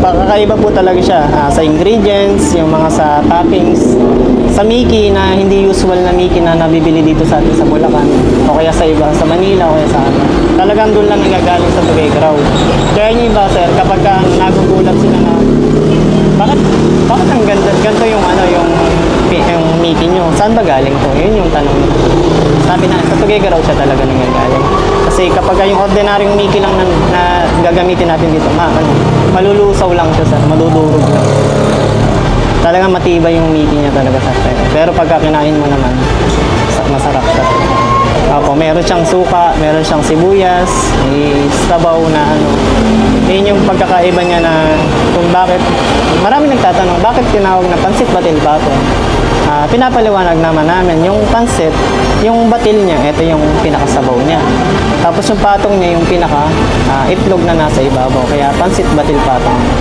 Kakaiba po talaga siya sa ingredients, yung mga sa toppings. Sa Mickey na hindi usual na Mickey na nabibili dito sa atin sa Bulacan o kaya sa iba, sa Manila o kaya sa ano. Talagang doon lang nagagaling sa Tuguegarao. Kaya yung iba sir, kapag nagugulat sila na bakit ang ganda, ganito yung ano yung Mickey nyo, saan ba galing to? Yun yung tanong nila. Sabi na, sa Tuguegarao siya talaga nangyagaling. Kasi kapag yung ordinaryong Mickey lang na gagamitin natin dito, malulusaw lang siya sir, madudurog lang. Talagang matibay yung Mickey niya talaga sa sir. Pero pagka kinain mo naman, masarap siya. Opo, meron siyang suka, meron siyang sibuyas, may sabaw na ano. Yun yung pagkakaiba niya na kung bakit, marami nagtatanong, bakit tinawag na pansit batil bato? Pinapaliwanag naman namin, yung pansit, yung batil niya, ito yung pinakasabaw niya. Tapos yung patong niya, yung pinaka itlog na nasa ibabaw. Kaya pansit batil patong.